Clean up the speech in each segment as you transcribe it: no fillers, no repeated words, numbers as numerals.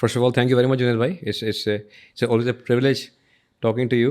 First of all, thank you very much, Junel bhai. It's always a privilege talking to you.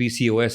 PCOS,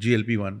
GLP-1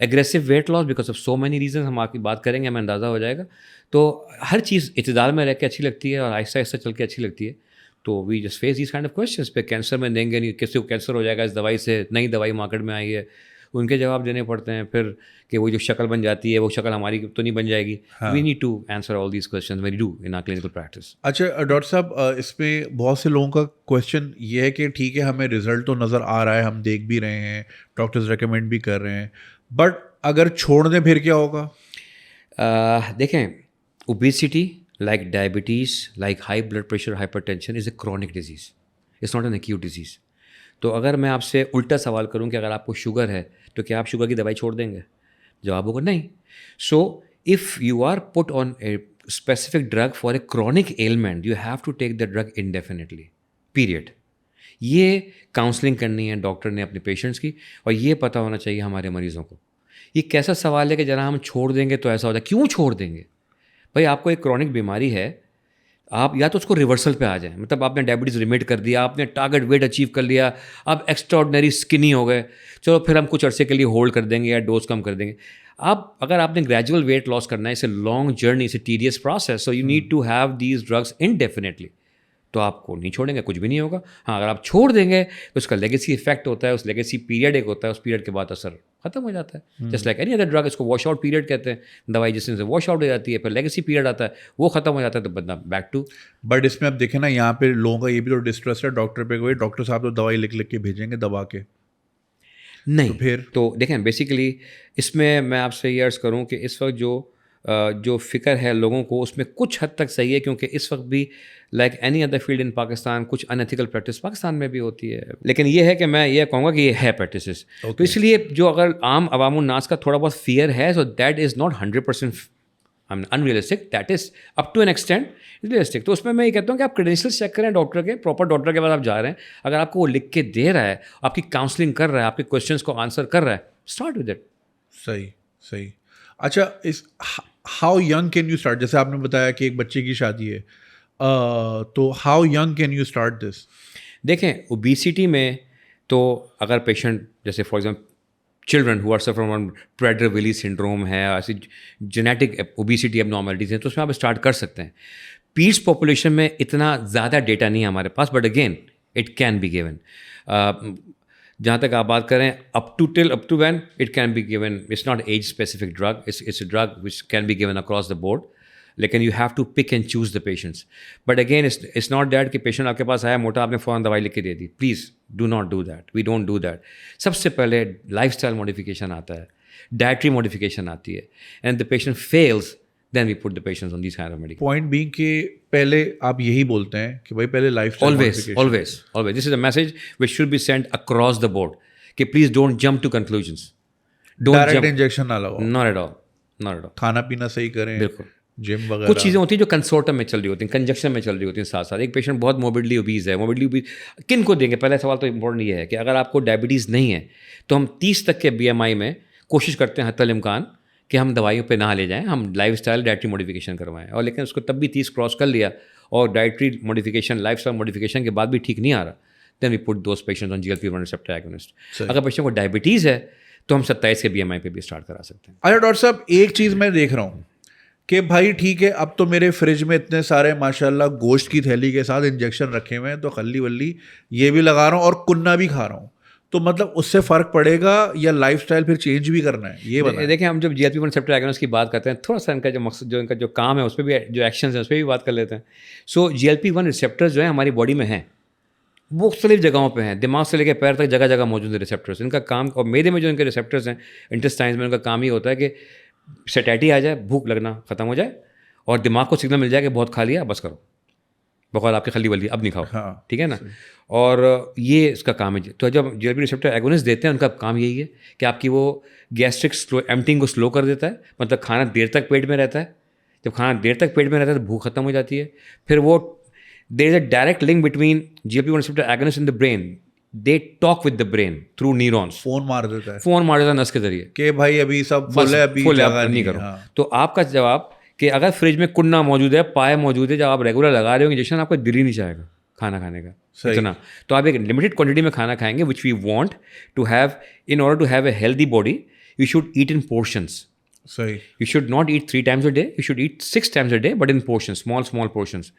aggressive weight loss because of so many reasons, ہم آپ کی بات کریں گے, ہمیں اندازہ ہو جائے گا. تو ہر چیز اعتدال میں رہ کے اچھی لگتی ہے اور آہستہ آہستہ چل کے اچھی لگتی ہے. تو we just face these kind of questions. پہ کینسر میں دیں گے نہیں, کسی کو کینسر ہو جائے گا اس دوائی سے, نئی دوائی مارکیٹ میں آئی ہے, ان کے جواب دینے پڑتے ہیں. پھر کہ وہ جو شکل بن جاتی ہے وہ شکل ہماری تو نہیں بن جائے گی. We need to answer all these questions when you do in our clinical practice. اچھا ڈاکٹر صاحب, اس میں بہت سے لوگوں کا کویشچن یہ ہے کہ ٹھیک ہے ہمیں رزلٹ تو نظر آ رہا ہے, ہم دیکھ بھی رہے ہیں, ڈاکٹرز ریکمینڈ بھی کر رہے ہیں, بٹ اگر چھوڑ دیں پھر کیا ہوگا؟ دیکھیں, obesity like diabetes, like high blood pressure, hypertension is a chronic disease, it's not an acute disease. تو اگر میں آپ سے الٹا سوال کروں کہ اگر آپ کو شوگر ہے تو کیا آپ شوگر کی دوائی چھوڑ دیں گے؟ جواب ہوگا نہیں. So if you are put on a specific drug for a chronic ailment, you have to take the drug indefinitely, period. یہ کاؤنسلنگ کرنی ہے ڈاکٹر نے اپنے پیشنٹس کی, اور یہ پتہ ہونا چاہیے ہمارے مریضوں کو. یہ کیسا سوال ہے کہ ذرا ہم چھوڑ دیں گے تو ایسا ہوتا ہے. کیوں چھوڑ دیں گے بھائی؟ آپ کو ایک کرونک بیماری ہے, آپ یا تو اس کو ریورسل پہ آ جائیں, مطلب آپ نے ڈائبٹیز ریمیٹ کر دیا, آپ نے ٹارگیٹ ویٹ اچیو کر لیا, آپ ایکسٹراڈنری اسکنی ہو گئے, چلو پھر ہم کچھ عرصے کے لیے ہولڈ کر دیں گے یا ڈوز کم کر دیں گے. اگر آپ نے گریجول ویٹ لاس کرنا ہے, it's a long journey, it's a tedious process, so you need to have these drugs indefinitely. تو آپ کو نہیں چھوڑیں گے, کچھ بھی نہیں ہوگا. ہاں اگر آپ چھوڑ دیں گے تو اس کا لیگیسی افیکٹ ہوتا ہے, اس لیگیسی پیریڈ ایک ہوتا ہے, اس پیریڈ کے بعد اثر ختم ہو جاتا ہے. Just like any other drug, اس کو واش آؤٹ پیریڈ کہتے ہیں. دوائی جس سے واش آؤٹ ہو جاتی ہے, پھر لیگیسی پیریڈ آتا ہے, وہ ختم ہو جاتا ہے, تو بندہ بیک ٹو. بٹ اس میں آپ دیکھیں نا, یہاں پہ لوگوں کا یہ بھی تو ڈسٹریس ہے ڈاکٹر پہ, کوئی ڈاکٹر صاحب تو دوائی لکھ کے بھیجیں گے دبا کے. نہیں پھر تو دیکھیں, بیسیکلی اس میں آپ سے یہ عرض کروں کہ اس وقت جو فکر ہے لوگوں کو, اس میں کچھ حد تک صحیح ہے, کیونکہ اس وقت بھی لائک اینی ادر فیلڈ ان پاکستان کچھ انیتھیکل پریکٹس پاکستان میں بھی ہوتی ہے. لیکن یہ ہے کہ میں یہ کہوں گا کہ یہ ہے پریکٹسز. تو اس لیے جو اگر عام عوام الناس کا تھوڑا بہت فیئر ہے, so that is not 100% unrealistic, that is up to an extent realistic. تو اس میں یہ کہتا ہوں کہ آپ کریڈینشیلس چیک کریں ڈاکٹر کے, پراپر ڈاکٹر کے پاس آپ جا رہے ہیں, اگر آپ کو وہ لکھ کے دے رہا ہے, آپ کی کاؤنسلنگ کر رہا ہے, آپ کے کویشچنس کو آنسر کر رہا ہے, اسٹارٹ ود اٹ. صحیح. اچھا, اس how young can you start, جیسے آپ نے بتایا کہ ایک بچے کی شادی ہے, تو how young can you start this? دیکھیں, اوبیسٹی میں تو اگر پیشنٹ جیسے for example children who are suffer from Prader Willi syndrome ہے, ایسی جینیٹک اوبیسٹی اب نارملٹیز ہیں, تو اس میں آپ اسٹارٹ کر سکتے ہیں. پیڈس پاپولیشن میں اتنا زیادہ ڈیٹا نہیں ہے ہمارے پاس, but again it can be given. جہاں تک آپ بات کریں up to when it can be given, it's not age specific drug, it's a drug which can be given across the board, لیکن you have to pick and choose the patients. But again it's not that کہ patient آپ کے پاس آیا موٹا, آپ نے فوراً دوائی لکھ کے دے دی. Please do not do that, we don't do that. سب سے پہلے لائف اسٹائل موڈیفیکیشن آتا ہے, ڈائٹری موڈیفیکیشن آتی ہے, and the patient fails, then we put the patients on these kind of medical. Point being کہ پہلے آپ یہی بولتے ہیں کہ بھائی پہلے life always this is a message which should be sent across the board کہ please don't jump to conclusions, direct injection نہ لگاؤ, not at all. کھانا پینا صحیح کریں, بالکل. جم وغیرہ. کچھ چیزیں ہوتی ہیں جو کنسورٹم میں چل رہی ہوتی ہیں, کنجکشن میں چل رہی ہوتی ہیں ساتھ ساتھ. ایک پیشنٹ بہت موبڈلی اوبیز ہے, کن کو دیں گے؟ پہلا سوال تو امپورٹنٹ یہ ہے کہ اگر آپ کو ڈائبٹیز نہیں ہے تو ہم 30 تک کے BMI میں کوشش کرتے ہیں حتی الامکان کہ ہم دوائیوں پہ نہ لے جائیں, ہم لائف اسٹائل ڈائٹری موڈیفیکیشن کروائیں. اور لیکن اس کو تب بھی 30 کراس کر لیا اور dietary modification, lifestyle modification کے بعد بھی ٹھیک نہیں آ رہا, then we put those patients on GLP-1 receptor agonist. اگر پیشنٹ کو ڈائبٹیز ہے تو ہم 27 کے BMI پہ بھی اسٹارٹ کرا سکتے ہیں. اچھا ڈاکٹر صاحب, ایک چیز میں دیکھ رہا ہوں کہ بھائی ٹھیک ہے, اب تو میرے فریج میں اتنے سارے ماشاء اللہ گوشت کی تھیلی کے ساتھ انجیکشن رکھے ہوئے ہیں, تو خلی ولی یہ بھی لگا رہا ہوں اور کننا بھی کھا رہا ہوں, تو مطلب اس سے فرق پڑے گا یا لائف اسٹائل پھر چینج بھی کرنا ہے؟ یہ بتائیں. دیکھیں, ہم جب GLP-1 ریسپٹر ایگونسٹ کی بات کرتے ہیں, تھوڑا سا ان کا جو مقصد, جو ان کا جو کام ہے, اس پہ بھی جو ایکشنز ہیں اس پہ بھی بات کر لیتے ہیں. سو GLP-1 ریسپٹرز جو ہیں ہماری باڈی میں ہیں, مختلف جگہوں پہ ہیں, دماغ سے لے کے پیر تک جگہ جگہ موجود ہیں ریسپٹرز. ان کا کام, اور میدے میں جو ان کے ریسپٹرز ہیں انٹسٹائنز میں, ان کا کام یہ ہوتا ہے کہ سیٹائٹی آ جائے, بھوک لگنا ختم ہو جائے, اور دماغ کو سگنل مل جائے کہ بہت کھا لیا, بس کرو, بغیر آپ کی خلی ولی اب نہیں کھاؤ, ٹھیک ہے نا. اور یہ اس کا کام ہے. تو جب GLP ریسپٹر ایگونسٹ دیتے ہیں, ان کا کام یہی ہے کہ آپ کی وہ گیسٹرک ایمپٹنگ کو سلو کر دیتا ہے, مطلب کھانا دیر تک پیٹ میں رہتا ہے. جب کھانا دیر تک پیٹ میں رہتا ہے تو بھوک ختم ہو جاتی ہے. پھر وہ there is a direct link between GLP-1 receptor agonist in the brain, they talk with the brain through neurons. Phone مار دیتا ہے نس کے ذریعے کہ بھائی ابھی سب فل ہے, ابھی نہیں کرو. تو آپ کا جواب کہ اگر فریج میں کننا موجود ہے, پائے موجود ہے, جب آپ ریگولر لگا رہے ہو انجیکشن, آپ کا دل ہی نہیں چاہے گا کھانا کھانے کا اتنا, تو آپ ایک لمیٹڈ کوانٹٹی میں کھانا کھائیں گے, which we want to have in order to have a healthy body. you should eat in portions. صحیح. You should not eat 3 times a day, you should eat 6 times a day, but in portions, small portions.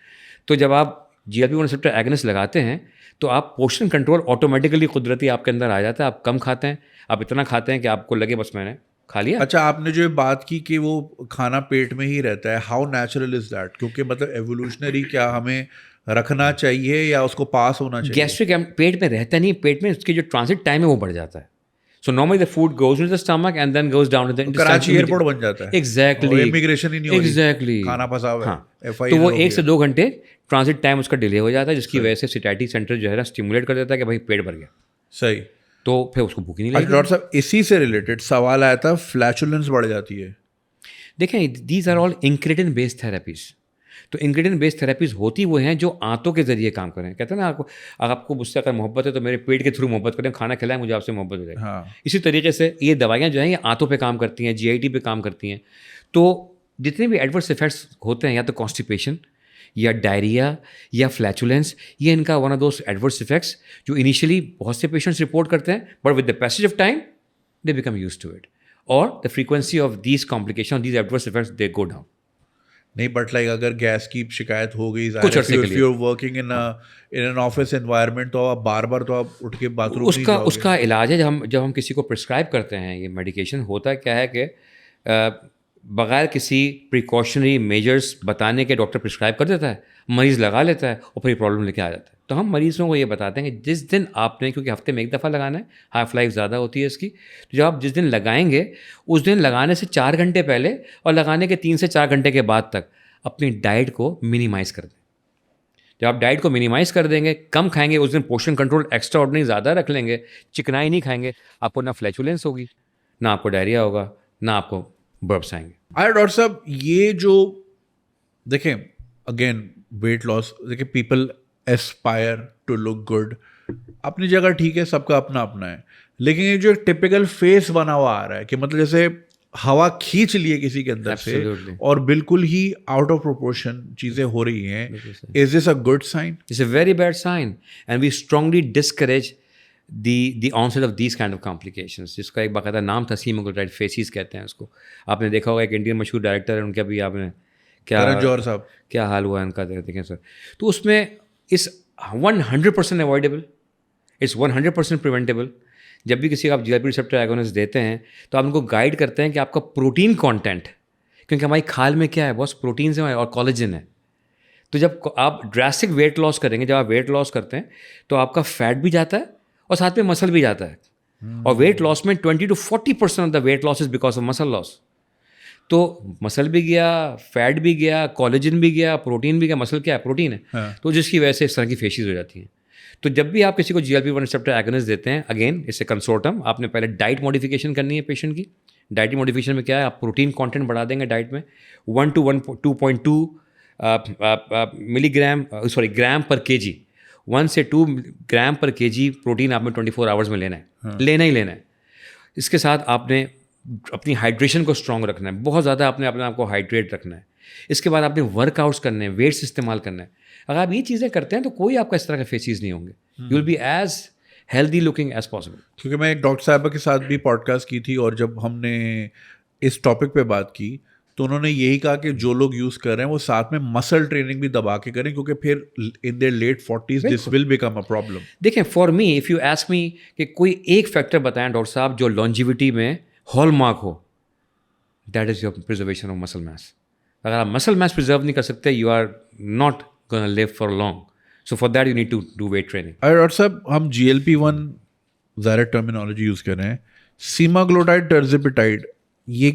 تو جب آپ GLP-1 receptor ایگنسٹ لگاتے ہیں تو آپ portion control automatically قدرتی آپ کے اندر آ جاتا ہے. آپ کم کھاتے ہیں, آپ اتنا کھاتے ہیں کہ آپ کو لگے بس میں نے کھا لیا. اچھا, آپ نے جو بات کی کہ وہ کھانا پیٹ میں ہی رہتا ہے, ہاؤ نیچرل از دیٹ؟ کیونکہ مطلب ایوولوشنری کیا ہمیں رکھنا چاہیے یا اس کو پاس ہونا چاہیے؟ گیسٹرک پیٹ میں رہتا نہیں, پیٹ میں اس کی جو ٹرانزٹ ٹائم ہے وہ بڑھ جاتا ہے. So normally the food goes into the stomach and then goes down to the intestine. Karachi airport بن جاتا ہے. Exactly. امیگریشن ہی نہیں ہو رہی. Exactly. کھانا پھنسا ہوا ہے. تو وہ 1 سے 2 گھنٹے ٹرانزٹ ٹائم اس کا ڈیلے ہو جاتا ہے, جس کی وجہ سے سیٹائٹی سینٹر جو ہے نا اسٹیمولیٹ کر دیتا ہے کہ بھائی پیٹ بھر گیا. صحیح. تو پھر اس کو بھوک ہی نہیں لگتی. ڈاکٹر صاحب اسی سے ریلیٹڈ سوال آیا تھا, فلیچولنس بڑھ جاتی ہے. دیکھیں, these are all incretin based therapies. تو انگریڈینٹ بیسڈ تھراپیز ہوتی وہ ہیں جو آنتوں کے ذریعے کام کریں. کہتے ہیں نا آپ کو مجھ سے اگر محبت ہے تو میرے پیٹ کے تھرو محبت کریں, کھانا کھلائیں, مجھے آپ سے محبت ہو جائے. اسی طریقے سے یہ دوائیاں جو ہیں یہ آنتوں پہ کام کرتی ہیں, GIT پہ کام کرتی ہیں. تو جتنے بھی ایڈورس ایفیکٹس ہوتے ہیں, یا تو کانسٹیپیشن یا ڈائریا یا فلیچولینس, یہ ان کا one of those adverse effects جو انیشیلی بہت سے پیشنٹس رپورٹ کرتے ہیں, but with the passage of time they become used to it, اور the frequency of these complication, these adverse effects they go down. نہیں, بٹ لائک اگر gas کی شکایت ہو گئی, کچھ عرصے کے لیے working in an office environment, تو آپ بار بار تو آپ اٹھ کے باتھ روم اس کا علاج ہے. جب ہم کسی کو پرسکرائب کرتے ہیں یہ میڈیکیشن, ہوتا کیا ہے کہ بغیر کسی پریکاشنری میجرس بتانے کے ڈاکٹر پرسکرائب کر دیتا ہے, مریض لگا لیتا ہے اور پھر پرابلم لے کے آ جاتا ہے. تو ہم مریضوں کو یہ بتاتے ہیں کہ جس دن آپ نے, کیونکہ ہفتے میں 1 دفعہ لگانا ہے, ہاف لائف زیادہ ہوتی ہے اس کی, تو جب آپ جس دن لگائیں گے اس دن لگانے سے 4 گھنٹے پہلے اور لگانے کے 3 سے 4 گھنٹے کے بعد تک اپنی ڈائٹ کو منیمائز کر دیں. جب آپ ڈائٹ کو منیمائز کر دیں گے, کم کھائیں گے, اس دن پورشن کنٹرول ایکسٹرا آرڈنری زیادہ رکھ لیں گے, چکنائی نہیں کھائیں گے, آپ کو نہ فلیچولینس ہوگی, نہ آپ کو ڈائریا ہوگا, نہ آپ کو برپس آئیں گے. ڈاکٹر صاحب یہ جو دیکھیں اگین ویٹ لاس, دیکھیں people aspire to look good, اپنی جگہ ٹھیک ہے, سب کا اپنا اپنا ہے, لیکن یہ جو ٹپیکل فیس بنا ہوا آ رہا ہے کہ مطلب جیسے ہوا کھینچ لیے کسی کے اندر سے اور بالکل ہی آؤٹ آف پروپورشن چیزیں ہو رہی ہیں, is this a good sign? It's a very bad sign and we strongly discourage the onset of these kind of complications, جس کا ایک باقاعدہ نام تھا سیماگلوٹائڈ فیسیز کہتے ہیں اس کو. آپ نے دیکھا ہوگا ایک انڈین مشہور ڈائریکٹر ہے, ان کا بھی آپ نے کرن جوہر صاحب کیا حال ہوا ہے ان کا, دیکھیں سر. تو اس میں اس 100% اوائڈیبل, اٹس 100% پریونٹیبل. جب بھی کسی کو آپ GLP ریسپٹر ایگونسٹ دیتے ہیں تو آپ ان کو گائڈ کرتے ہیں کہ آپ کا پروٹین کانٹینٹ, کیونکہ ہماری کھال میں کیا ہے, بہت پروٹینز ہیں اور کولیجن ہے. تو جب آپ ڈراسٹک ویٹ لاس کریں گے, جب آپ ویٹ لاس کرتے ہیں تو آپ کا فیٹ بھی جاتا ہے اور ساتھ میں مسل بھی جاتا ہے. اور ویٹ لاس میں 20 to 40% of the weight loss is because of muscle loss. تو مسل بھی گیا, فیٹ بھی گیا, کولیجن بھی گیا, پروٹین بھی گیا. مسل کیا ہے, پروٹین ہے. تو جس کی وجہ سے اس طرح کی فیشیز ہو جاتی ہیں. تو جب بھی آپ کسی کو GLP-1 ریسپٹر ایگونسٹ دیتے ہیں, اگین اس سے کنسورٹم, آپ نے پہلے ڈائٹ موڈیفیکیشن کرنی ہے پیشنٹ کی. ڈائٹ موڈیفیکیشن میں کیا ہے, آپ پروٹین کانٹینٹ بڑھا دیں گے ڈائٹ میں 1 to 2.2 گرام پر کے جی, 1 سے 2 گرام پر کے جی پروٹین آپ نے 24 آورس میں لینا ہے, لینا ہی لینا ہے. اس کے ساتھ آپ نے اپنی ہائیڈریشن کو اسٹرانگ رکھنا ہے, بہت زیادہ آپ نے اپنے آپ کو ہائیڈریٹ رکھنا ہے. اس کے بعد آپ نے ورک آؤٹس کرنے ہیں, ویٹس استعمال کرنا ہے. اگر آپ یہ چیزیں کرتے ہیں تو کوئی آپ کا اس طرح کے فیسیز نہیں ہوں گے. You will be as healthy looking as possible. کیونکہ میں ایک ڈاکٹر صاحبہ کے ساتھ بھی پوڈ کاسٹ کی تھی, اور جب ہم نے اس ٹاپک پہ بات کی تو انہوں نے یہی کہا کہ جو لوگ یوز کر رہے ہیں وہ ساتھ میں مسل ٹریننگ بھی دبا کے کریں, کیونکہ پھر in their late 40s this will become a problem. دیکھیں, for me if you ask me کہ کوئی ایک فیکٹر بتائیں ڈاکٹر صاحب جو لانجیوٹی میں ہال مارک ہو, that is your preservation of muscle mass. اگر آپ مسل میس پرزرو نہیں کر سکتے, you are not gonna live for long. So for that you need to do weight training. Doctor صاحب ہم GLP-1 ظاہر ٹرمینالوجی یوز کر رہے ہیں, سیماگلوٹائڈ ٹرزیپٹائڈ, یہ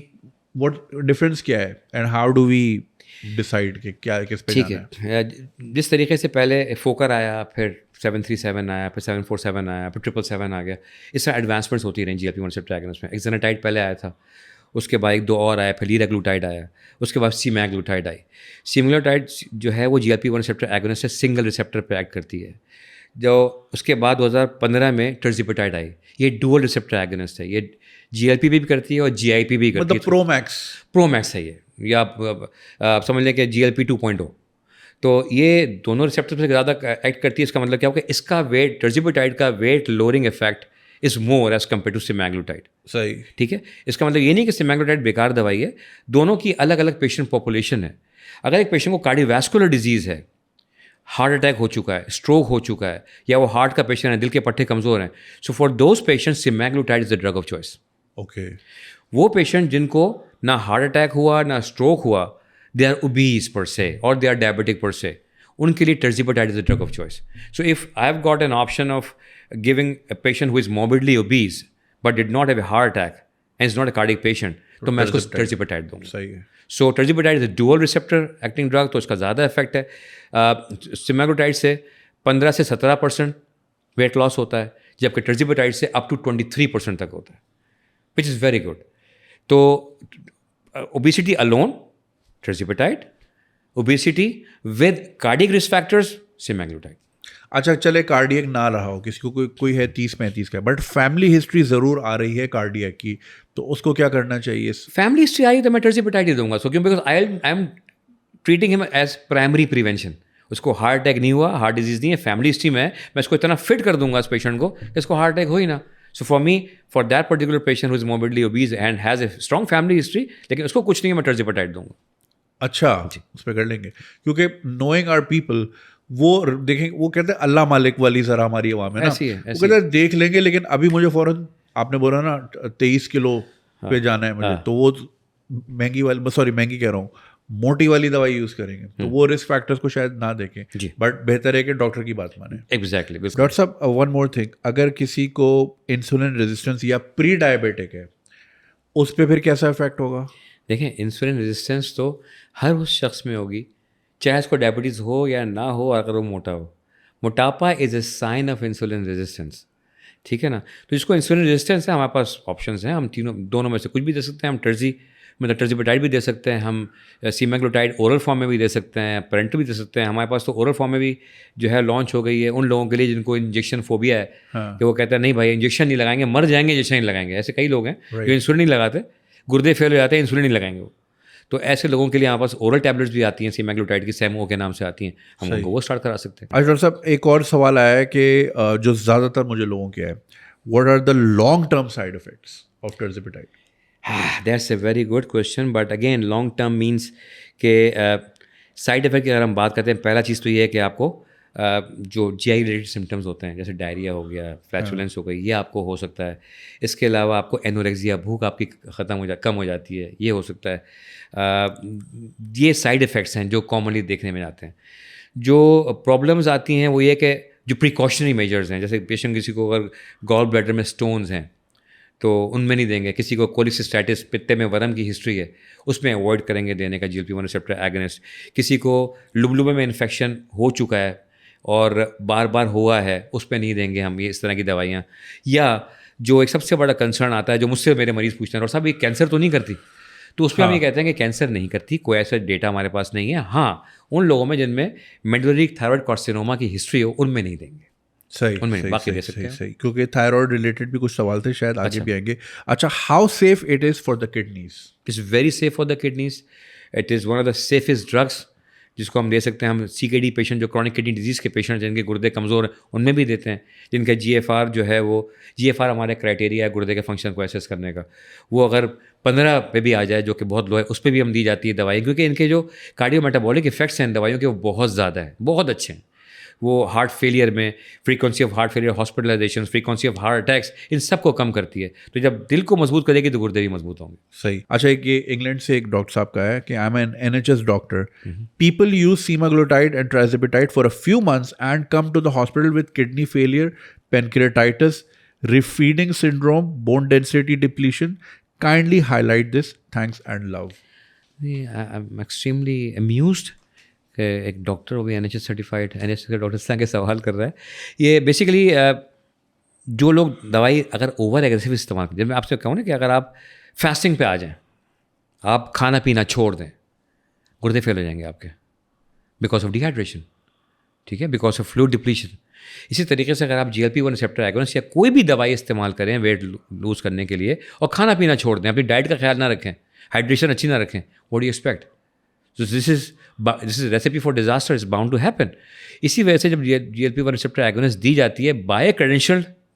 what ڈفرینس کیا ہے and how do we decide کہ کیا کس پہ جانا ہے؟ ٹھیک ہے, جس طریقے سے پہلے فوکر آیا, پھر 737 آیا, پھر 747 آیا, پھر 777 آ گیا, اس طرح ایڈوانسمنٹس ہوتی رہیں GLP-1 ریسپٹر ایگونسٹ میں. ایکزیناٹائڈ پہلے آیا تھا, اس کے بعد 1-2 اور آیا, پھر لیراگلوٹائڈ آیا, اس کے بعد سیماگلوٹائڈ آئی. سیماگلوٹائڈ جو ہے وہ GLP-1 ریسپٹر ایگونسٹ سے سنگل ریسپٹر پہ ایکٹ کرتی ہے. جو اس کے بعد 2015 میں ٹرزیپٹائڈ آئی, یہ ڈوول ریسپٹر ایگونسٹ ہے. یہ GLP بھی کرتی ہے اور GIP بھی کرتی ہے. مطلب پرو میکس ہے یہ, یا آپ سمجھ لیں کہ GLP 2.0. تو یہ دونوں ریسپٹر سے زیادہ ایکٹ کرتی ہے. اس کا مطلب کیا ہو کہ اس کا ویٹ, ٹرزیپٹائڈ کا weight lowering effect is more as compared to semaglutide. صحیح. ٹھیک ہے, اس کا مطلب یہ نہیں کہ سیماگلوٹائڈ بیکار دوائی ہے, دونوں کی الگ الگ پیشنٹ پاپولیشن ہے. اگر ایک پیشنٹ کو کارڈیو ویسکولر ڈیزیز ہے, ہارٹ اٹیک ہو چکا ہے, اسٹروک ہو چکا ہے, یا وہ ہارٹ کا پیشنٹ ہے, دل کے پٹھے کمزور ہیں, so for those patient semaglutide is the drug of choice. Okay. وہ پیشنٹ جن کو نہ ہارٹ اٹیک ہوا نہ اسٹروک ہوا, دے آر اوبیز پر سے اور دے آر ڈائبٹک پر سے, ان کے لیے tirzepatide is the drug of choice. So if I have got an option of giving a patient who is morbidly obese but did not have a heart attack and is not a cardiac patient, تو میں اس کو tirzepatide دوں گا. صحیح ہے. So tirzepatide is a dual receptor acting drug, تو اس کا زیادہ افیکٹ ہے. سیماگلوٹائڈ سے 15 سے 17% ویٹ لاس ہوتا ہے, جبکہ ٹرزیپاٹائڈ سے اپ ٹو 23% تک ہوتا ہے, وچ از ویری گڈ. تو obesity alone tirzepatide, obesity with cardiac risk factors semaglutide. اچھا چلے کارڈیک نہ رہا ہو کسی کو, کوئی ہے 30-35 کا, بٹ فیملی ہسٹری ضرور آ رہی ہے کارڈیک کی, تو اس کو کیا کرنا چاہیے؟ فیملی ہسٹری آئی تو میں ٹرزیپاٹائڈ ہی دوں گا. سو کیوں, بیکاز آئی ایم ٹریٹنگ ہم ایز پرائمری پریونشن. اس کو ہارٹ اٹیک نہیں ہوا, ہارٹ ڈیزیز نہیں ہے, فیملی ہسٹری میں اس کو اتنا فٹ کر دوں گا اس پیشنٹ کو کہ اس کو ہارٹ اٹیک ہو ہی نہ. So for me, for that particular patient who is morbidly obese and has a strong family history, لیکن اس کو کچھ نہیں ہے, میں ٹرزیپاٹائڈ دوں گا. اچھا, اس پہ کر لیں گے, کیونکہ نوئنگ آر پیپل, وہ دیکھیں, وہ کہتے ہیں اللہ مالک والی ذرا ہماری عوام ہے نا, وہ کہتے ہیں دیکھ لیں گے, لیکن ابھی مجھے فوراً آپ نے بولا نا 23 کلو پہ جانا ہے مجھے, تو وہ مہنگی والی, سوری مہنگی کہہ رہا ہوں, موٹی والی دوائی یوز کریں گے, تو وہ رسک فیکٹرز کو شاید نہ دیکھیں, بٹ بہتر ہے کہ ڈاکٹر کی بات مانیں. ایگزیکٹلی. ڈاکٹر صاحب ون مور تھنگ, اگر کسی کو انسولین ریزسٹنس یا پری ڈائبیٹک ہے, اس پہ پھر کیسا افیکٹ ہوگا؟ دیکھیں, انسولین ریزسٹنس تو ہر اس شخص میں ہوگی, چاہے اس کو ڈائبٹیز ہو یا نہ ہو, اگر وہ موٹا ہو. موٹاپا از اے سائن آف انسولین ریزسٹنس. ٹھیک ہے نا, تو جس کو انسولین ریزسٹنس ہے, ہمارے پاس آپشنس ہیں, ہم دونوں میں سے کچھ بھی دے سکتے ہیں. ہم ٹرزیپاٹائڈ بھی دے سکتے ہیں, ہم سیماگلوٹائڈ اورل فارم میں بھی دے سکتے ہیں, پیرنٹل بھی دے سکتے ہیں. ہمارے پاس تو اورل فارم میں بھی جو ہے لانچ ہو گئی ہے ان لوگوں کے لیے جن کو انجیکشن فوبیا ہے, کہ وہ کہتے ہیں نہیں بھائی انجیکشن نہیں لگائیں گے, مر جائیں گے انجیکشن نہیں لگائیں گے. ایسے کئی لوگ ہیں جو انسولین نہیں لگاتے, گردے فیل ہو جاتے ہیں, انسولین نہیں لگائیں گے وہ. تو ایسے لوگوں کے لیے ہمارے پاس اورل ٹیبلٹس بھی آتی ہیں, سیماگلوٹائڈ کی سیمو کے نام سے آتی ہیں, ہم ان کو وہ اسٹارٹ کرا سکتے ہیں. ڈاکٹر صاحب ایک اور سوال آیا ہے کہ جو زیادہ تر مجھے لوگوں کے ہے, what are the long term side effects of tirzepatide? That's a very good question, but again long term means کہ سائڈ افیکٹ کی اگر ہم بات کرتے ہیں, پہلا چیز تو یہ ہے کہ آپ کو جو جی آئی ریلیٹڈ سمٹمز ہوتے ہیں, جیسے ڈائریا ہو گیا, فلیچولنس ہو گئی, یہ آپ کو ہو سکتا ہے. اس کے علاوہ آپ کو اینوریکزیا, بھوک آپ کی کم ہو جاتی ہے, یہ ہو سکتا ہے. یہ سائڈ افیکٹس ہیں جو کامنلی دیکھنے میں آتے ہیں. جو پرابلمز آتی ہیں وہ یہ کہ جو پریکاشنری میجرز ہیں, جیسے پیشنٹ کسی کو اگر گال بلیڈر میں اسٹونز ہیں تو ان میں نہیں دیں گے. کسی کو کولیسسٹائٹس, پتے میں ورم کی ہسٹری ہے, اس میں اوائڈ کریں گے دینے کا GLP-1 ریسیپٹر ایگنسٹ. کسی کو لبلبے میں انفیکشن ہو چکا ہے اور بار بار ہوا ہے, اس پہ نہیں دیں گے ہم یہ اس طرح کی دوائیاں. یا جو ایک سب سے بڑا کنسرن آتا ہے, جو مجھ سے میرے مریض پوچھتے ہیں, اور صاحب یہ کینسر تو نہیں کرتی, تو اس پہ ہم یہ کہتے ہیں کہ کینسر نہیں کرتی, کوئی ایسا ڈیٹا ہمارے پاس نہیں ہے. ہاں, ان لوگوں میں جن میں میڈولری تھائرائڈ کارسینوما کی ہسٹری ہو, ان میں نہیں دیں گے. صحیح, کیونکہ تھائرائڈ ریلیٹڈ بھی کچھ سوال تھے, شاید آگے بھی آئیں گے. اچھا, how safe it is for the kidneys? It's very safe for the kidneys. It is one of the safest drugs جس کو ہم دے سکتے ہیں. ہم CKD پیشنٹ, جو کرونک کڈنی ڈیزیز کے پیشنٹ جن کے گردے کمزور ہیں, ان میں بھی دیتے ہیں. جن کا GFR جو ہے, وہ GFR ہمارے کرائٹیریا ہے گردے کے فنکشن کو ایسیس کرنے کا, وہ اگر 15 پہ بھی آ جائے, جو کہ بہت لو ہے, اس پہ بھی ہم دی جاتی ہے دوائی, کیونکہ ان کے جو کارڈیو میٹابولک افیکٹس ہیں دوائیوں کے, وہ بہت زیادہ ہیں, بہت اچھے ہیں. وہ ہارٹ فیلئر میں frequency of heart failure, hospitalization, frequency of heart attacks, ان سب کو کم کرتی ہے. تو جب دل کو مضبوط کرے گی تو گردے بھی مضبوط ہوں گے. صحیح. اچھا, ایک یہ انگلینڈ سے ایک ڈاکٹر صاحب کا ہے کہ I am an NHS doctor, people use semaglutide and tirzepatide for a few months and come to the hospital with kidney failure, pancreatitis, refeeding syndrome, bone density depletion. Kindly highlight this, thanks and love. I am extremely amused کہ ایک doctor وہ بھی NHS certified, NHS کے doctor سے سوال کر رہا ہے. یہ بیسیکلی جو لوگ دوائی اگر اوور ایگریسو استعمال کریں, جب میں آپ سے کہوں نا کہ اگر آپ فاسٹنگ پہ آ جائیں, آپ کھانا پینا چھوڑ دیں, گردے فیل ہو جائیں گے آپ کے, بیکاز آف ڈی ہائیڈریشن. ٹھیک ہے, بیکاز آف فلوئڈ ڈپلیشن. اسی طریقے سے اگر آپ GLP-1 ریسیپٹر ایگونسٹ یا کوئی بھی دوائی استعمال کریں ویٹ لوز کرنے کے لیے, اور کھانا پینا چھوڑ دیں, اپنی ڈائٹ کا خیال نہ رکھیں, ہائیڈریشن اچھی نہ رکھیں, what do you expect? So this is recipe for disaster is bound to happen. اسی وجہ سے جب GLP-1 ریسیپٹر ایگونسٹ دی جاتی ہے by a credentialed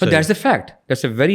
So that's a fact. That's a very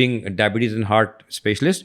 being diabetes and heart specialist.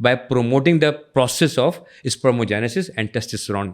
by promoting the process of spermogenesis and testosterone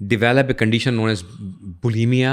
develop a condition known as bulimia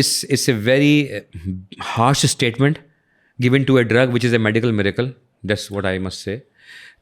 It's a very harsh statement given to a drug which is a medical miracle. That's what I must say.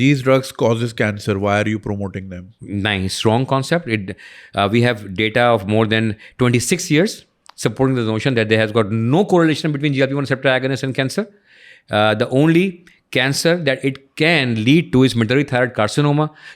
these drugs causes cancer. Why are you promoting them? Nice, strong concept. We have data of more than 26 years supporting the notion that there has got no correlation between GLP-1 receptor agonist and cancer. The only cancer that it can lead to is medullary thyroid carcinoma,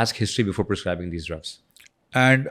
ask history before prescribing these drugs. And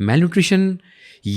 Malnutrition,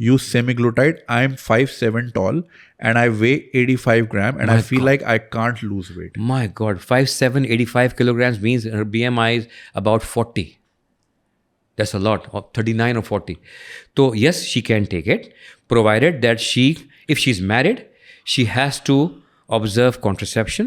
use semaglutide? I am 5'7" tall and I weigh 85 grams and I feel like I can't lose weight. My God, 5'7", 85 kilograms means her BMI is about 40. That's a lot, or 39 or 40. So yes, she can take it, provided that if she's married, she has to observe contraception.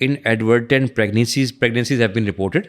inadvertent pregnancies have been reported.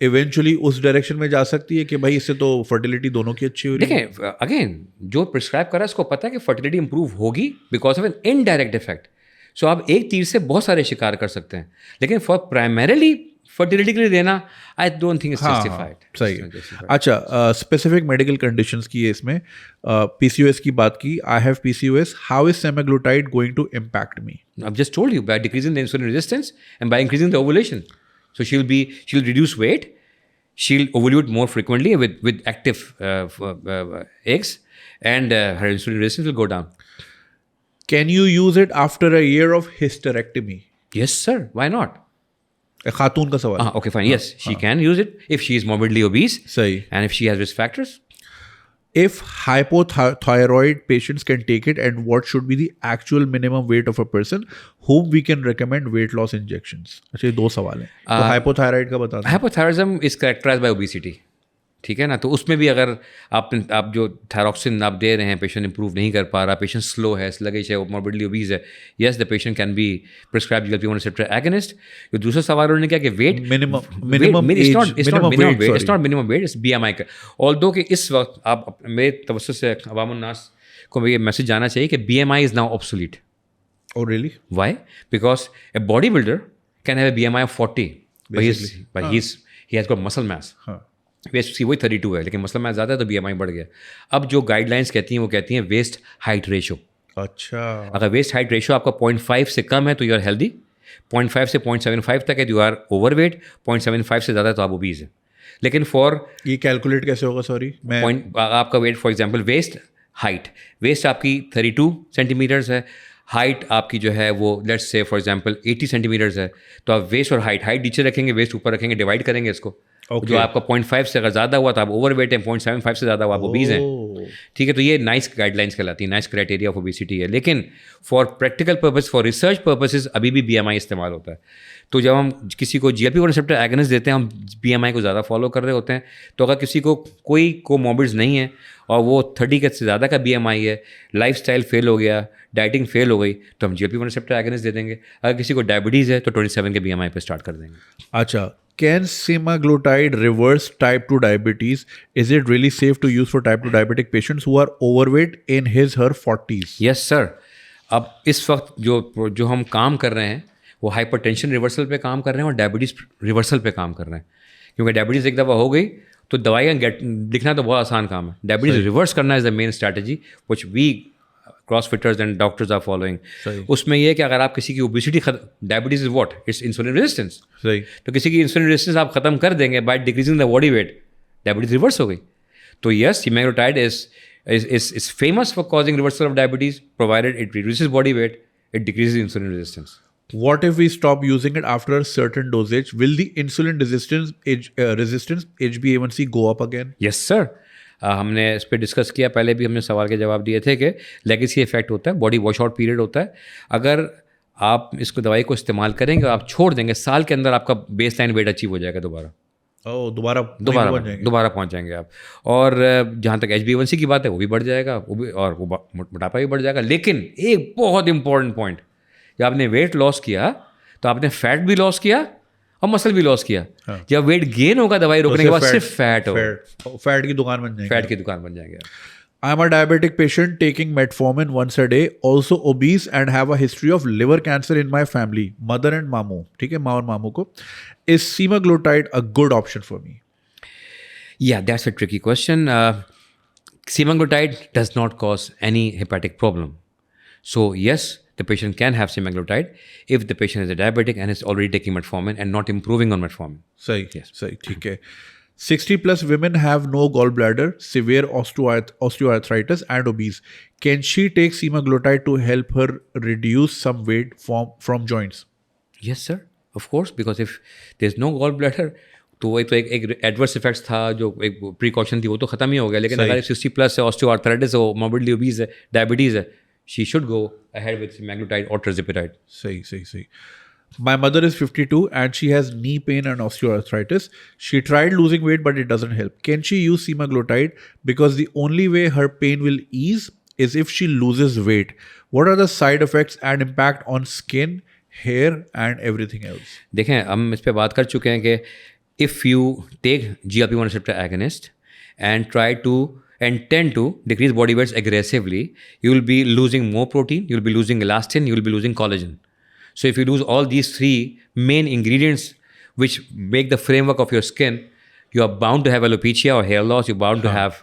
Eventually اس direction میں جا سکتی ہے کہ بھائی اس سے تو fertility دونوں کی اچھی ہو رہی ہے. دیکھیں اگین جو پرسکرائب کر رہا ہے اس کو پتہ ہے کہ فرٹیلیٹی امپروو ہوگی because of an indirect effect. So آپ ایک تیر سے بہت سارے شکار کر سکتے ہیں, لیکن فار پرائمریلی فرٹیلیٹی کے لیے دینا I don't think it's justified. صحیح ہے. اچھا, اسپیسیفک میڈیکل کنڈیشنز کی ہے اس میں, پی سی او ایس کی بات کی, I have P C O S, how is semaglutide going to impact me? I've just told you, by decreasing the insulin resistance and by increasing the ovulation. So she'll reduce weight, she'll ovulate more frequently with active eggs, and her insulin resistance will go down. Can you use it after a year of hysterectomy? Yes, sir. Why not? خاتون کا سوال. Okay, fine. Yes, she can use it if she is morbidly obese. صحیح. And if she has risk factors. If hypothyroid patients can take it, and what should be the actual minimum weight of a person whom we can recommend weight loss injections? اچھا, یہ دو سوال ہیں. تو ہائپوتھائرائڈ کا بتا دیں. Hypothyroidism is characterized by obesity. ٹھیک ہے نا, تو اس میں بھی اگر آپ جو تھائروکسن آپ دے رہے ہیں, پیشنٹ امپروو نہیں کر پا رہا, پیشنٹ سلو ہے, سلگش ہے, موربڈلی اوبیز ہے, yes the patient can be prescribed GLP-1 receptor agonist. جو دوسرا سوال انہوں نے کیا کہ ویٹ منیمم ویٹ اس BMI کا. آلدو کہ اس وقت آپ میرے توسط سے عوام الناس کو یہ میسج جانا چاہیے کہ BMI is now obsolete. Oh really? Why? Because a bodybuilder can have a BMI of 40 but he has got muscle mass. Waist اس کی وہی 32 ہے, لیکن مسئلہ میں زیادہ ہے تو BMI بڑھ گیا. اب جو گائڈ لائنس کہتی ہیں وہ کہتی ہیں ویسٹ ہائٹ ریشو. اچھا, اگر ویسٹ ہائٹ ریشو آپ کا 0.5 سے کم ہے تو یو آر ہیلدی, 0.5 سے 0.75 تک ہے تو یو آر اوور ویٹ, 0.75 سے زیادہ تو آپ اوبیز ہیں. لیکن فار یہ کیلکولیٹ کیسے ہوگا؟ سوری, آپ کا weight for example waist height, waist آپ کی 32 سینٹی میٹرز ہے, ہائٹ آپ کی جو ہے وہ let's say for example 80 centi matters ہے, تو آپ ویسٹ اور ہائٹ نیچے رکھیں گے, ویسٹ اوپر رکھیں گے, ڈیوائڈ کریں گے اس کو. جو آپ کا 0.5 سے اگر زیادہ ہوا تو آپ اوور ویٹ ہیں, 0.75 سے زیادہ ہوا آپ اوبیز ہیں. ٹھیک ہے, تو یہ نائس گائڈ لائنس کہلاتی ہیں, نائس کرائٹیریا آف اوبیسٹی ہے. لیکن for practical purpose, for research purposes ابھی بھی BMI استعمال ہوتا ہے. تو جب ہم کسی کو GLP-1 ریسپٹر ایگنسٹ دیتے ہیں, ہم BMI کو زیادہ فالو کر رہے ہوتے ہیں. تو اگر کسی کو کوئی کوموربڈز نہیں ہے اور وہ 30 کے سے زیادہ کا BMI ہے, لائف اسٹائل فیل ہو گیا, ڈائٹنگ فیل ہو گئی, تو ہم GLP-1 ریسپٹر ایگنسٹ دے دیں گے. اگر کسی کو ڈائبٹیز ہے تو 27 کے BMI پہ اسٹارٹ کر دیں گے. اچھا, can semaglutide reverse type 2 diabetes? Is it really safe to use for type 2 diabetic patients who are overweight in her 40s? Yes sir. اب اس وقت جو ہم کام کر رہے ہیں وہ ہائپر ٹینشن ریورسل پہ کام کر رہے ہیں اور ڈائبٹیز ریورسل پہ کام کر رہے ہیں. کیونکہ ڈائبٹیز ایک دفعہ ہو گئی تو دوائیاں لکھنا تو بہت آسان کام ہے. ڈائبٹیز ریورس کرنا is the main strategy which we cross fitters and doctors are following. اس میں یہ ہے کہ اگر آپ کسی کی obesity, diabetes is what, it's insulin resistance. تو کسی کی انسولین ریزسٹنس آپ ختم کر دیں گے by decreasing the body weight, diabetes reverse ہو گئی. تو یس, سیماگلوٹائڈ is famous for causing reversal of diabetes provided it reduces body weight, it decreases insulin resistance. What if we stop using it after a certain dosage? Will the insulin resistance HbA1c go up again? Yes sir. ہم نے اس پہ discuss کیا, پہلے بھی ہم نے سوال کے جواب دیے تھے کہ لیگیسی افیکٹ ہوتا ہے, باڈی واش آؤٹ پیریڈ ہوتا ہے. اگر آپ اس کو دوائی کو استعمال کریں گے, آپ چھوڑ دیں گے, سال کے اندر آپ کا بیس لائن ویٹ اچیو ہو جائے گا دوبارہ پہنچ جائیں گے آپ. اور جہاں تک HbA1c کی بات ہے وہ بھی بڑھ جائے گا, وہ بھی, اور وہ موٹاپا بھی بڑھ جائے گا. لیکن ایک بہت امپورٹنٹ پوائنٹ, جب آپ نے ویٹ لاس کیا تو آپ نے فیٹ بھی لاس کیا اور مسل بھی لاس کیا. جب ویٹ گین ہوگا دوائی روکنے کے بعد صرف فیٹ ہوگا, فیٹ کی دکان بن جائے گی, فیٹ کی دکان بن جائیں گے. I am a diabetic patient taking metformin once a day, also obese and have a history of liver cancer in my family, mother and mamu. ٹھیک ہے, ماں اور ماموں کو. Is semaglutide a good option for me? Yeah, that's a tricky question. Semaglutide does not cause any hepatic problem. So yes, the patient can have semaglutide if the patient is a diabetic and is already taking metformin and not improving on metformin. صحیح, صحیح, ٹھیک ہے. 60 plus women have no gallbladder, severe osteoarthritis and obese. Can she take semaglutide to help her reduce some weight from joints? Yes sir, of course, because if there's no gallbladder تو وہ تو ایک adverse effects تھا جو ایک precaution تھی وہ تو ختم ہی ہو گیا. لیکن اگر 60 پلس ہے, آسٹیوآرتھرائٹس ہے, موربڈلی اوبیز ہے, ڈائبٹیز ہے, she should go ahead with semaglutide or tirzepatide. صحیح. My mother is 52 and she has knee pain and osteoarthritis. She tried losing weight but it doesn't help. Can she use semaglutide? Because the only way her pain will ease is if she loses weight. What are the side effects and impact on skin, hair and everything else? دیکھیں, ہم اس پہ بات کر چکے ہیں کہ if you take GLP-1 receptor agonist and tend to decrease body weights aggressively, you will be losing more protein, you will be losing elastin, you will be losing collagen. So if you lose all these three main ingredients which make the framework of your skin, you are bound to have alopecia or hair loss, you're bound to have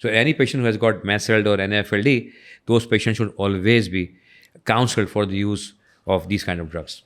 So any patient who has got MASLD or NAFLD, those patients should always be counseled for the use of these kind of drugs.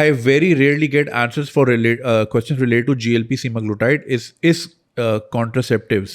I very rarely get answers for questions related to GLP semaglutide. Is contraceptives,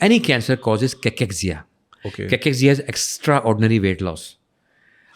any cancer causes cachexia. Okay. Cachexia is extraordinary weight loss.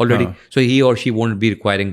already. So he or she won't be requiring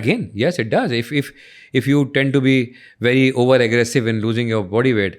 Again, yes, it does. If you tend to be very over aggressive in losing your body weight,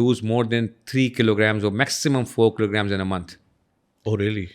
lose more than 3 kilograms or maximum 4 kilograms in a month. Oh really?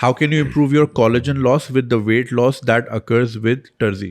How can you improve your collagen loss with the weight loss that occurs with Terzi?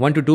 1 to 2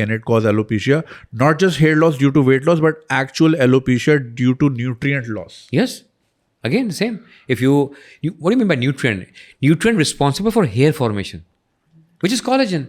Can it cause alopecia? Not just hair loss due to weight loss, but actual alopecia due to nutrient loss. Yes. Again, same. If you what do you mean by nutrient? Nutrient responsible for hair formation, which is collagen,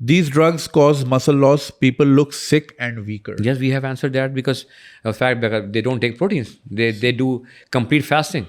These drugs cause muscle loss. People look sick and weaker. Yes, we have answered that because of fact that they don't take proteins. They do complete fasting.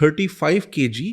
35 kg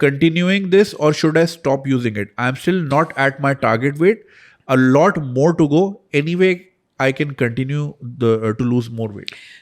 continuing this or should I stop using it? I'm still not at my target weight. A lot more to go. Anyway, I can continue to lose more weight.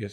yes.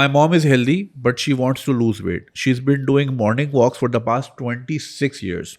My mom is healthy, but she wants to lose weight. She's been doing morning walks for the past 26 years.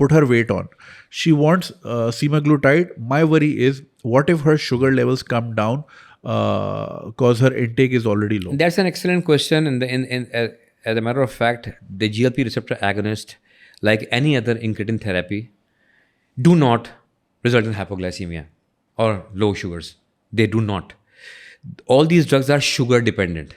put her weight on. She wants semaglutide. My worry is, what if her sugar levels come down because her intake is already low? That's an excellent question. As a matter of fact, the GLP receptor agonist, like any other incretin therapy, do not result in hypoglycemia or low sugars. They do not. All these drugs are sugar dependent.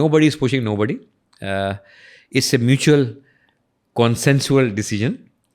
Nobody is pushing nobody. It's a mutual consensual decision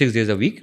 6 days a week.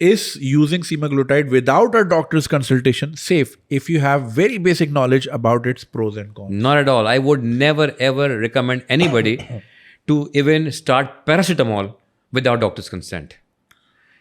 is using semaglutide without a doctor's consultation safe if you have very basic knowledge about its pros and cons? Not at all. I would never ever recommend anybody to even start paracetamol without doctor's consent.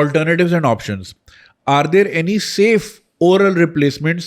Alternatives and options. Are there any safe oral replacements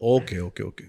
Okay.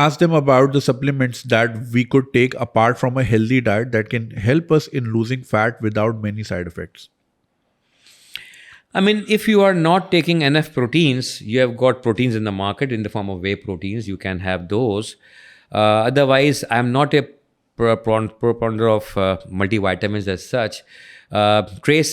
ask them about the supplements that we could take apart from a healthy diet that can help us in losing fat without many side effects? I mean, if you are not taking enough proteins, you have got proteins in the market in the form of whey proteins. You can have those. Otherwise, I am not a propounder of multivitamins as such. Trace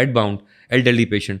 bed bound elderly patient,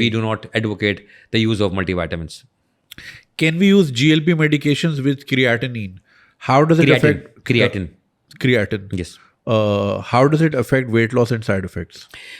We do not advocate the use of multivitamins. Can we use GLP medications with creatinine? How does it affect creatine? Yes. How does it affect weight loss and side effects?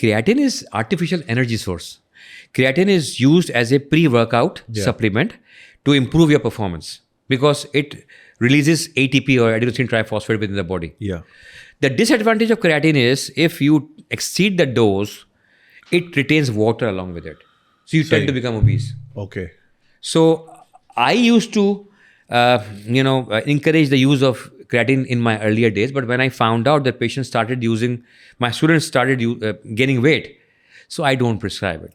creatine is artificial energy source. Creatine is used as a pre-workout supplement to improve your performance because it releases ATP or adenosine triphosphate within the body. Yeah. The disadvantage of creatine is if you exceed the dose, it retains water along with it. So you tend to become obese. Okay. So I used to, encourage the use of creatine in my earlier days. But when I found out that patients started using, my students started gaining weight, so I don't prescribe it.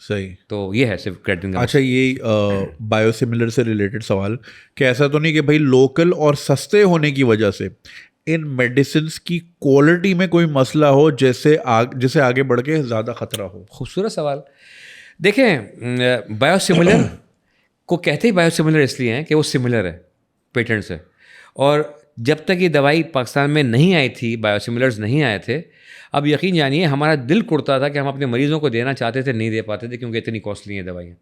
صحیح. تو یہ ہے صرف creating کا. اچھا یہی بایوسیملر سے related سوال کہ ایسا تو نہیں کہ بھائی لوکل اور سستے ہونے کی وجہ سے ان میڈیسنس کی کوالٹی میں کوئی مسئلہ ہو جیسے آگے بڑھ کے زیادہ خطرہ ہو؟ خوبصورت سوال. دیکھیں بایو سملر کو کہتے ہی بایو سملر اس لیے ہیں کہ وہ سملر ہے پیٹنٹ سے. اور جب تک یہ دوائی پاکستان میں نہیں آئی تھی، بایو سملرز نہیں آئے تھے، اب یقین جانیے ہمارا دل کرتا تھا کہ ہم اپنے مریضوں کو دینا چاہتے تھے، نہیں دے پاتے تھے کیونکہ اتنی کاسٹلی ہیں دوائیاں.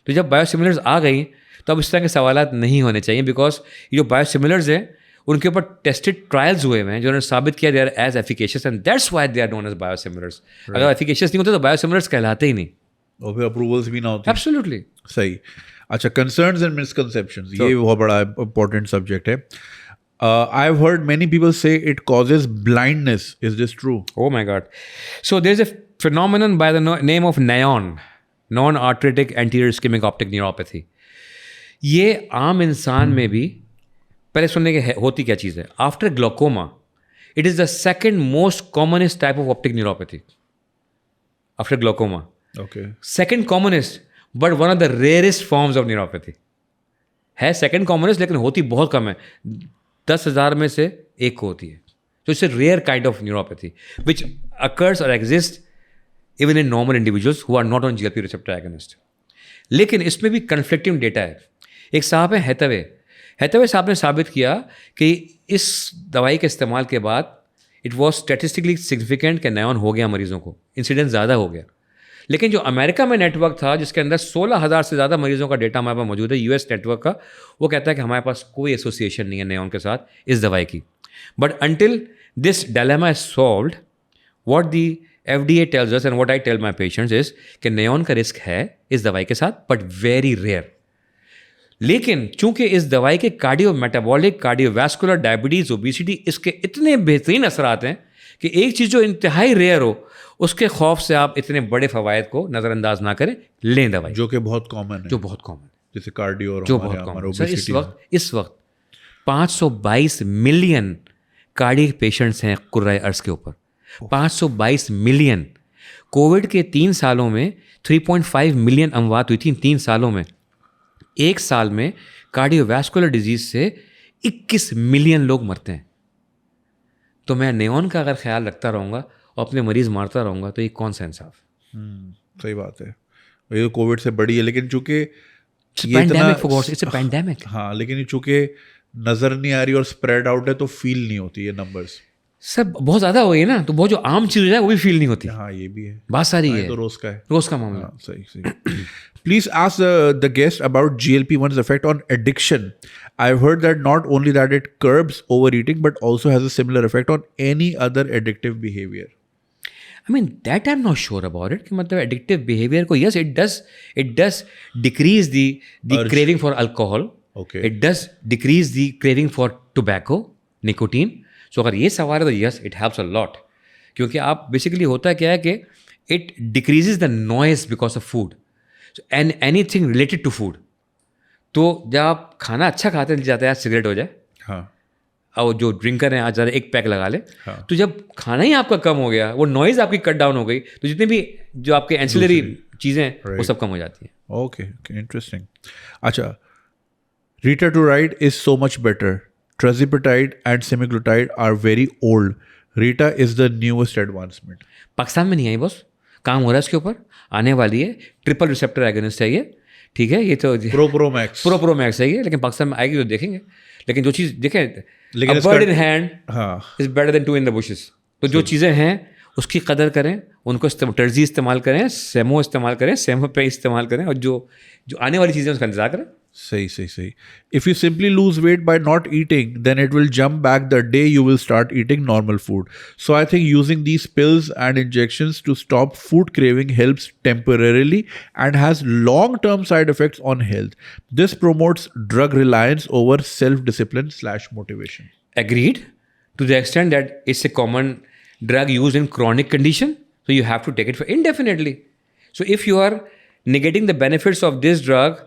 تو جب بایو سملرز آ گئیں تو اب اس طرح کے سوالات نہیں ہونے چاہیے، بیکاز یہ جو بایو سملرز ہیں ان کے اوپر ٹیسٹڈ ٹرائلز ہوئے ہیں جنہوں نے ثابت کیا they are as efficacious and that's why they are known as biosimilars. اگر ایفیکیشیس نہیں ہوتے تو بایو سملرز کہلاتے ہی نہیں، اور پھر اپروولس بھی نہ ہوتی. ایبسلیوٹلی. صحیح. اچھا کنسرنز اینڈ مسکنسیپشنز، یہ بہت بڑا امپورٹنٹ سبجیکٹ ہے. I've heard many people say it causes blindness. Is this true? Oh my God. So there's a phenomenon by the name of NAION, non-arthritic anterior ischemic optic neuropathy. یہ عام انسان میں بھی پہلے سننے کے ہوتی کیا چیز ہے. After glaucoma it is the second most commonest type of optic neuropathy. After glaucoma second commonest but one of the rarest forms of neuropathy ہے. سیکنڈ کامنسٹ لیکن ہوتی بہت کم ہے، 10,000 میں سے ایک کو ہوتی ہے. تو it's a rare kind of neuropathy which occurs or exist even in normal individuals who are not on GLP receptor agonist. لیکن اس میں بھی کنفلکٹنگ ڈیٹا ہے. ایک صاحب ہیں ہیتھوے صاحب نے ثابت کیا کہ اس دوائی کے استعمال کے بعد اٹ واز اسٹیٹسٹکلی سگنیفیکینٹ کہ نیون ہو گیا مریضوں کو، انسیڈنس زیادہ ہو گیا. لیکن جو امریکہ میں نیٹ ورک تھا جس کے اندر 16,000 سے زیادہ مریضوں کا ڈیٹا ہمارے پاس موجود ہے، US نیٹ ورک کا، وہ کہتا ہے کہ ہمارے پاس کوئی ایسوسیشن نہیں ہے نیون کے ساتھ اس دوائی کی. But until this dilemma is solved, what the FDA tells us and what I tell my patients is کہ نیون کا رسک ہے اس دوائی کے ساتھ بٹ ویری ریئر. لیکن چونکہ اس دوائی کے cardio metabolic, cardio vascular, diabetes, obesity اس کے اتنے بہترین اثرات ہیں کہ ایک چیز جو انتہائی ریئر ہو اس کے خوف سے آپ اتنے بڑے فوائد کو نظر انداز نہ کریں، لیں دوائی جو کہ بہت کامن ہے، جو بہت کامن ہے، جیسے کارڈیو اور جو بہت کامن. سر اس وقت 522 ملین کارڈیک پیشنٹس ہیں قرۂ ارض کے اوپر. 522 ملین. کووڈ کے 3 سالوں میں 3.5 ملین اموات ہوئی تھیں. 3 سالوں میں، ایک سال میں کارڈیو ویسکولر ڈیزیز سے 21 ملین لوگ مرتے ہیں. تو میں نیون کا اگر خیال رکھتا رہوں گا اور اپنے مریض مارتا رہوں گا تو یہ کون سا انصاف؟ صحیح بات ہے. یہ کووڈ سے بڑی ہے لیکن چونکہ پینڈیمک، ہاں لیکن چونکہ نظر نہیں آ رہی اور اسپریڈ آؤٹ ہے تو فیل نہیں ہوتی یہ نمبرس. سب بہت زیادہ ہو گئی نا، تو بہت جو عام چیز ہو جائے وہ بھی فیل نہیں ہوتی. ہاں یہ بھی ہے، بات ساری ہے، تو روز کا ہے، روز کا معاملہ. صحیح. Please ask the guest about GLP-1's effect on addiction. I've heard that not only that it curbs overeating, but also has a similar effect on any other addictive behavior. I mean, that I'm not sure about it. کہ مطلب addictive behavior کو yes, it does decrease the craving for alcohol. Okay. It does decrease the craving for tobacco, nicotine. So اگر یہ سوال ہے تو yes, it helps a lot. کیونکہ آپ بیسیکلی ہوتا کیا ہے کہ it decreases the noise because of food. And anything related to food. تو جب آپ کھانا اچھا کھاتے جاتے ہیں، سگریٹ ہو جائے، ہاں، اور جو ڈرنکر ہیں آج ذرا ایک پیک لگا لے، تو جب کھانا ہی آپ کا کم ہو گیا، وہ نوائز آپ کی کٹ ڈاؤن ہو گئی، تو جتنے بھی جو آپ کے اینسلری چیزیں ہیں وہ سب کم ہو جاتی ہیں. Okay interesting. اچھا retatrutide is so much better. Tirzepatide and semaglutide are very old. Reta is the newest advancement. Pakistan میں نہیں آئی بس، کام ہو رہا ہے اس کے اوپر، آنے والی ہے. ٹرپل ریسپٹر ایگونسٹ چاہیے، ٹھیک ہے، یہ تو پرو میکس چاہیے، لیکن پاکستان میں آئے گی تو دیکھیں گے. لیکن جو چیز دیکھیں، bird in hand is better than 2 in the bushes. تو جو چیزیں ہیں اس کی قدر کریں، ان کو ٹرزی استعمال کریں، سیمو استعمال کریں، سیمو پے استعمال کریں، اور جو آنے والی چیزیں اس کا انتظار کریں. صحیح. If you simply lose weight by not eating, then it will jump back the day you will start eating normal food. So I think using these pills and injections to stop food craving helps temporarily and has long-term side effects on health. This promotes drug reliance over self-discipline/motivation. Agreed, to the extent that it's a common drug used in chronic condition, so you have to take it for indefinitely. So if you are negating the benefits of this drug,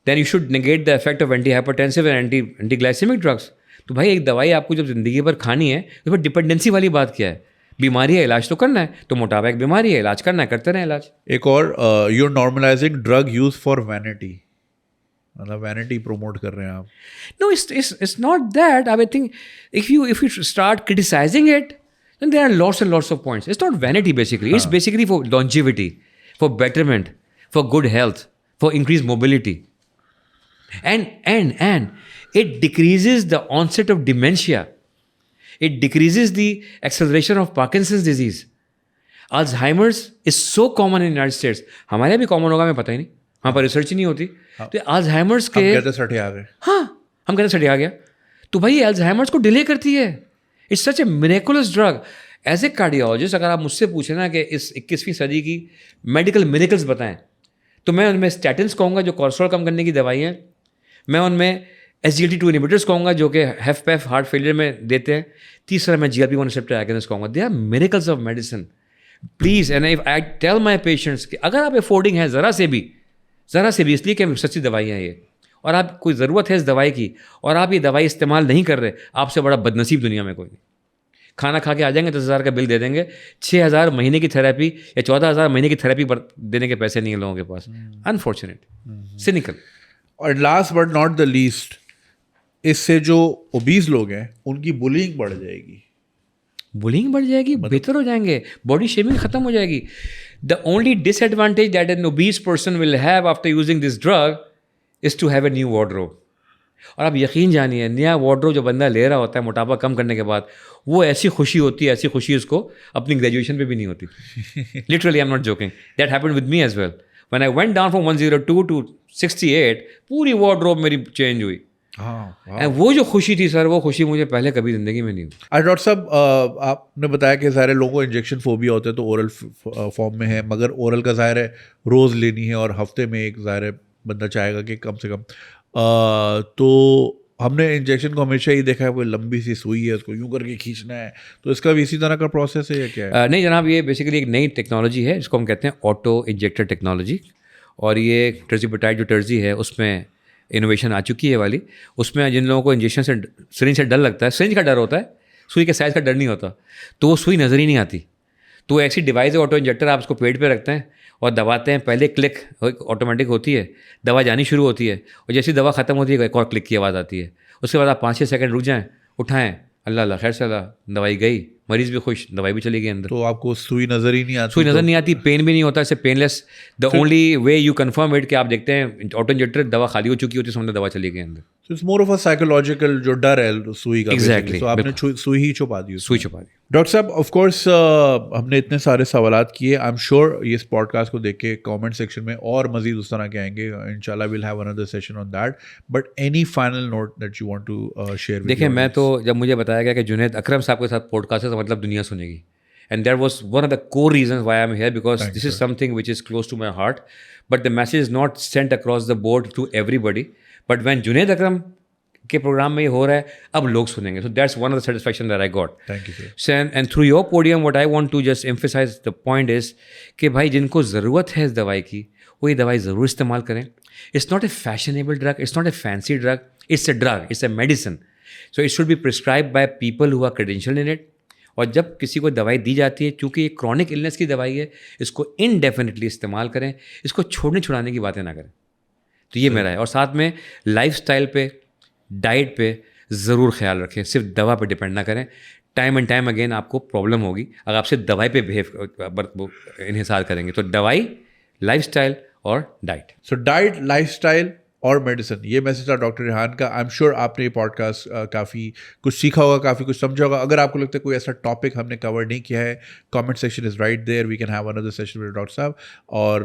then you should negate the effect of anti-hypertensive and anti-glycemic drugs. تو بھائی ایک دوائی آپ کو جب زندگی پر کھانی ہے تو پھر ڈپینڈنسی والی بات کیا ہے؟ بیماری ہے علاج تو کرنا ہے, تو موٹاپا ایک بیماری ہے, علاج کرنا ہے, کرتے رہیں علاج. ایک اور you normalising drug use for vanity, مطلب وینٹی پروموٹ کر رہے ہیں آپ. No, it's not that. I think if you start criticizing it, then there are lots and lots of points. It's not vanity basically. It's basically for longevity, for betterment, for good health, for increased mobility. And it decreases the onset of dementia. It decreases the acceleration of Parkinson's disease. Alzheimer's is so common in the United States. ہمارے یہاں بھی common ہوگا, ہمیں پتہ ہی نہیں, وہاں پر research he نہیں ہوتی. تو الزہائمرس کے ہم کہتے سٹے آ گئے, ہاں ہم کہتے سٹے آ گیا, تو بھائی یہ الزہائمرس کو ڈیلے کرتی ہے. It's such a miraculous drug. As a cardiologist اگر آپ مجھ سے پوچھیں نا کہ اس 21ویں صدی کی میڈیکل میریکلس بتائیں, تو میں ان میں اسٹیٹنس کہوں گا جو کولیسٹرول کم کرنے کی دوائی ہیں, میں ان میں SGLT2 انہیبیٹرس کہوں گا جو کہ ہیف پیف ہارٹ فیلئر میں دیتے ہیں, تیسرا میں GLP-1 ریسپٹر ایگونسٹ کہوں گا. They are miracles of medicine. Please and I tell my patients کہ اگر آپ افورڈنگ ہیں ذرا سے بھی, اس لیے کہ سچی دوائیاں ہیں یہ, اور آپ کوئی ضرورت ہے اس دوائی کی اور آپ یہ دوائی استعمال نہیں کر رہے, آپ سے بڑا بد نصیب دنیا میں کوئی نہیں. کھانا کھا کے آ جائیں گے 10,000 کا بل دے دیں گے, 6,000 مہینے کی تھراپی یا 14,000 مہینے کی تھراپی دینے کے پیسے نہیں ہیں لوگوں کے پاس. Unfortunate, cynical. اور last but not the least, اس سے جو اوبیز لوگ ہیں ان کی بلینگ بڑھ جائے گی. بلنگ بڑھ جائے گی, بہتر ہو جائیں گے, باڈی شیمنگ ختم ہو جائے گی. The only disadvantage that an obese person will have after using this drug is to have a new wardrobe. اور آپ یقین جانیے, نیا وارڈروب جو بندہ لے رہا ہوتا ہے موٹاپا کم کرنے کے بعد, وہ ایسی خوشی ہوتی ہے, ایسی خوشی اس کو اپنی گریجویشن پہ بھی نہیں ہوتی. Literally I am not joking, that happened with me as well. When I went down from 102 to 68, پوری وارڈروب میری چینج ہوئی. وہ جو خوشی تھی سر, وہ خوشی مجھے پہلے کبھی زندگی میں نہیں ہوئی. ڈاکٹر صاحب آپ نے بتایا کہ ظاہر لوگوں کو انجیکشن فوبیا ہوتا ہے تو اورل فارم میں ہے, مگر اورل کا ظاہر ہے روز لینی ہے اور ہفتے میں ایک ظاہر ہے بندہ چاہے گا کہ کم سے کم. تو ہم نے انجیکشن کو ہمیشہ ہی دیکھا ہے وہ لمبی سی سوئی ہے, اس کو یوں کر کے کھینچنا ہے, تو اس کا بھی اسی طرح کا پروسیس ہے یا کیا ہے؟ نہیں جناب, یہ بیسیکلی ایک نئی ٹیکنالوجی ہے, اس کو ہم کہتے ہیں آٹو انجیکٹر ٹیکنالوجی. اور یہ ٹرزیپٹائڈ جو ٹرزی ہے اس میں انوویشن آ چکی ہے والی. اس میں جن لوگوں کو انجیکشن سے سرنج سے ڈر لگتا ہے, سرنج کا ڈر ہوتا ہے, سوئی کے سائز کا ڈر نہیں ہوتا, تو وہ سوئی نظر ہی نہیں آتی. تو وہ ایسی ڈیوائس ہے آٹو انجیکٹر, آپ اس کو پیٹ پہ رکھتے ہیں اور دباتے ہیں, پہلے کلک آٹومیٹک ہوتی ہے, دوا جانی شروع ہوتی ہے, اور جیسی دوا ختم ہوتی ہے ایک اور کلک کی آواز آتی ہے. اس کے بعد آپ 5-6 سیکنڈ رک جائیں, اٹھائیں, اللہ اللہ خیر سے اللہ, دوائی گئی, مریض بھی خوش, دوائی بھی چلی گئی اندر. تو آپ کو سوئی نظر ہی نہیں آتی؟ سوئی نظر نہیں آتی, پین بھی نہیں ہوتا, اس سے painless. The only way you confirm it کہ آپ دیکھتے ہیں آٹو انجیکٹر دوا خالی ہو چکی ہوتی ہے, سمجھے دوا چلی گئی اندر. It's more of a psychological جو ڈر ہے سوئی کا. ایگزیکٹلی, تو آپ نے سوئی ہی چھپا دی. سوئی چھپا دی. ڈاکٹر صاحب آف کورس ہم نے اتنے سارے سوالات کیے, آئی ایم شیور یہ اس پوڈ کاسٹ کو دیکھ کے کامنٹ سیکشن میں اور مزید اس طرح کے آئیں گے. انشاءاللہ we'll have another session on that, but any final note that you want to share with دیکھیں, میں تو جب مجھے بتایا گیا کہ جنید اکرم صاحب کے ساتھ پوڈ کاسٹ ہے تو مطلب دنیا سنے گی, and that was one of the core reasons why I'm here, because this is something which is close to my heart, but the message is not sent across the board to everybody, but when Junaid Akram کے programme میں یہ ہو رہا ہے اب لوگ سنیں گے. So that's one of the satisfaction that I got. Thank you, sir. And through your podium what I want to just emphasize the point is کہ بھائی جن کو ضرورت ہے اس دوائی کی وہ یہ دوائی ضرور استعمال کریں. It's not a fashionable drug, it's not a fancy drug, it's a drug, it's a medicine. So it should be prescribed by people who are credentialed in it. اور جب کسی کو دوائی دی جاتی ہے, چونکہ یہ کرونک النس کی دوائی ہے, اس کو انڈیفینیٹلی استعمال کریں, اس کو چھوڑنے چھڑانے کی باتیں نہ کریں. تو یہ میرا ہے. اور ساتھ میں لائف اسٹائل پہ, ڈائٹ پہ ضرور خیال رکھیں, صرف دوا پہ ڈپینڈ نہ کریں. ٹائم اینڈ ٹائم اگین آپ کو پرابلم ہوگی اگر آپ صرف دوائی پہ انحصار کریں گے. تو دوائی, لائف اسٹائل اور ڈائٹ. سو ڈائٹ, لائف اسٹائل اور میڈیسن, یہ میسج تھا ڈاکٹر ریحان کا. آئی ایم شیور آپ نے یہ پوڈ کاسٹ کافی کچھ سیکھا ہوگا, کافی کچھ سمجھا ہوگا. اگر آپ کو لگتا ہے کوئی ایسا ٹاپک ہم نے کور نہیں کیا ہے, comment section is right there, we can have another session with doctor صاحب. اور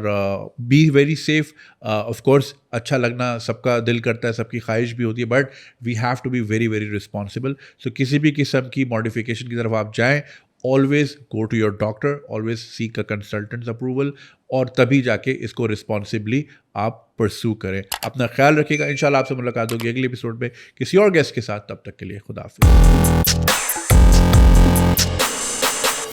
be very safe. Of course اچھا لگنا سب کا دل کرتا ہے, سب کی خواہش بھی ہوتی ہے, but we have to be very very responsible. So کسی بھی قسم کی ماڈیفیکیشن کی طرف آپ جائیں, always go to your doctor, always seek a consultant's approval, اور تبھی جا کے اس کو رسپانسبلی آپ پرسو کریں. اپنا خیال رکھیے گا. انشاءاللہ آپ سے ملاقات ہوگی اگلے ایپیسوڈ میں کسی اور گیسٹ کے ساتھ. تب تک کے لیے خدا حافظ.